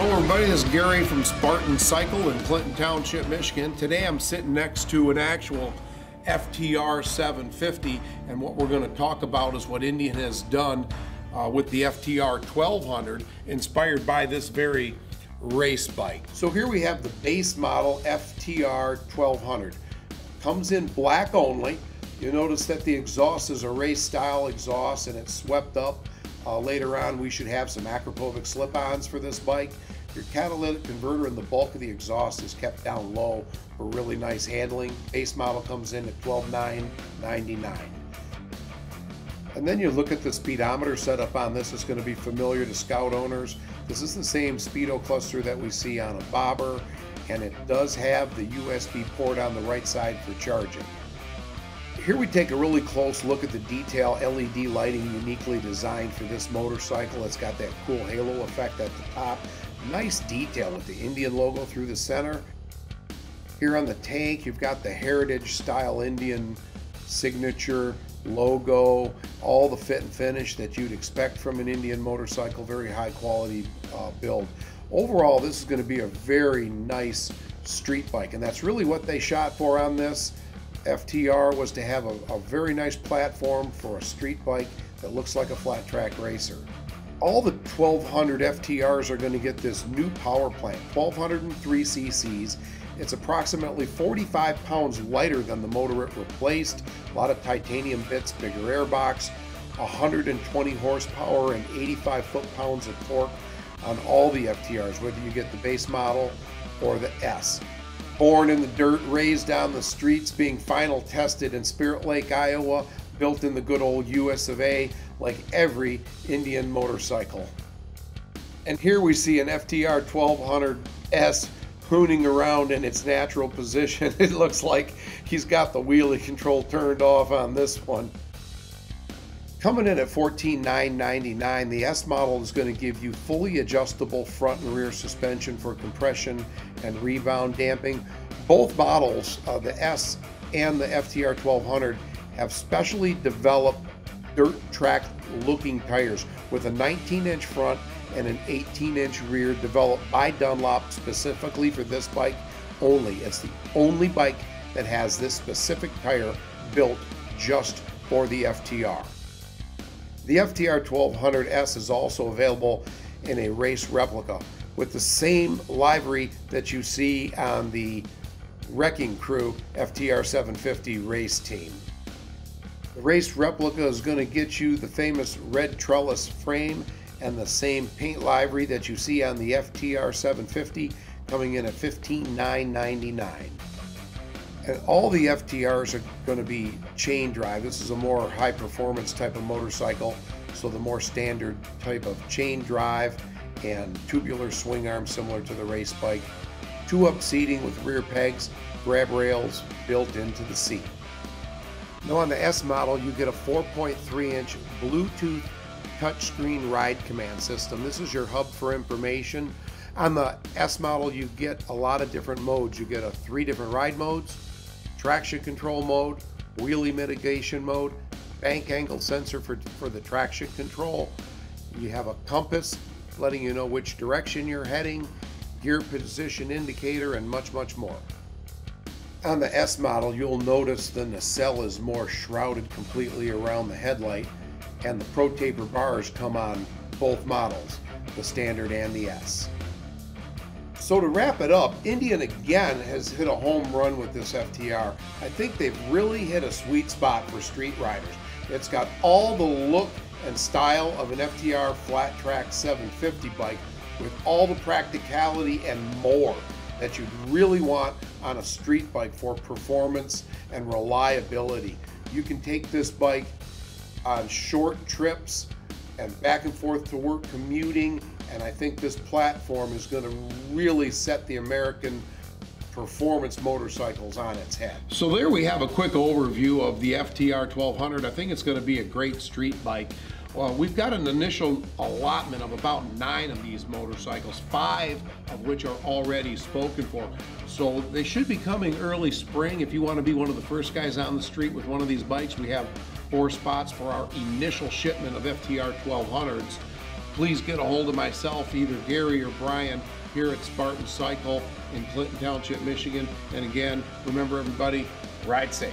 Hello everybody, this is Gary from Spartan Cycle in Clinton Township, Michigan. Today I'm sitting next to an actual FTR 750, and what we're going to talk about is what Indian has done with the FTR 1200, inspired by this very race bike. So here we have the base model FTR 1200. Comes in black only. You notice that the exhaust is a race style exhaust and it's swept up. Later on we should have some Akrapovic slip-ons for this bike. Your catalytic converter and the bulk of the exhaust is kept down low for really nice handling. Base model comes in at $12,999. And then you look at the speedometer setup on this. It's going to be familiar to Scout owners. This is the same speedo cluster that we see on a bobber, and it does have the USB port on the right side for charging. Here we take a really close look at the detail. LED lighting uniquely designed for this motorcycle. It's got that cool halo effect at the top. Nice detail with the Indian logo through the center. Here on the tank, you've got the heritage style Indian signature logo, all the fit and finish that you'd expect from an Indian motorcycle. Very high quality build. Overall, this is going to be a very nice street bike, and that's really what they shot for on this. FTR was to have a very nice platform for a street bike that looks like a flat track racer. All the 1200 FTRs are going to get this new power plant, 1203 cc's. It's approximately 45 pounds lighter than the motor it replaced. A lot of titanium bits, bigger airbox, 120 horsepower and 85 foot-pounds of torque on all the FTRs, whether you get the base model or the S. Born in the dirt, raised on the streets, being final tested in Spirit Lake, Iowa, built in the good old US of A, like every Indian motorcycle. And here we see an FTR 1200S hooning around in its natural position. It looks like he's got the wheelie control turned off on this one. Coming in at $14,999, the S model is going to give you fully adjustable front and rear suspension for compression and rebound damping. Both models, the S and the FTR 1200, have specially developed dirt track looking tires with a 19-inch front and an 18-inch rear, developed by Dunlop specifically for this bike only. It's the only bike that has this specific tire built just for the FTR. The FTR 1200S is also available in a race replica with the same livery that you see on the Wrecking Crew FTR 750 race team. The race replica is going to get you the famous red trellis frame and the same paint livery that you see on the FTR 750, coming in at $15,999. And all the FTRs are going to be chain drive. This is a more high performance type of motorcycle, so the more standard type of chain drive and tubular swing arm similar to the race bike. 2-up seating with rear pegs, grab rails built into the seat. Now on the S model, you get a 4.3-inch Bluetooth touchscreen ride command system. This is your hub for information. On the S model, you get a lot of different modes. You get 3 different ride modes, traction control mode, wheelie mitigation mode, bank angle sensor for the traction control. You have a compass letting you know which direction you're heading, gear position indicator, and much, much more. On the S model, you'll notice the nacelle is more shrouded completely around the headlight, and the Pro Taper bars come on both models, the standard and the S. So to wrap it up, Indian again has hit a home run with this FTR. I think they've really hit a sweet spot for street riders. It's got all the look and style of an FTR flat track 750 bike, with all the practicality and more that you'd really want on a street bike for performance and reliability. You can take this bike on short trips and back and forth to work commuting, and I think this platform is going to really set the American performance motorcycles on its head. So there we have a quick overview of the FTR 1200. I think it's going to be a great street bike. Well, we've got an initial allotment of about 9 of these motorcycles, 5 of which are already spoken for. So they should be coming early spring. If you want to be one of the first guys on the street with one of these bikes, we have 4 spots for our initial shipment of FTR 1200s. Please get a hold of myself, either Gary or Brian, here at Spartan Cycle in Clinton Township, Michigan. And again, remember everybody, ride safe.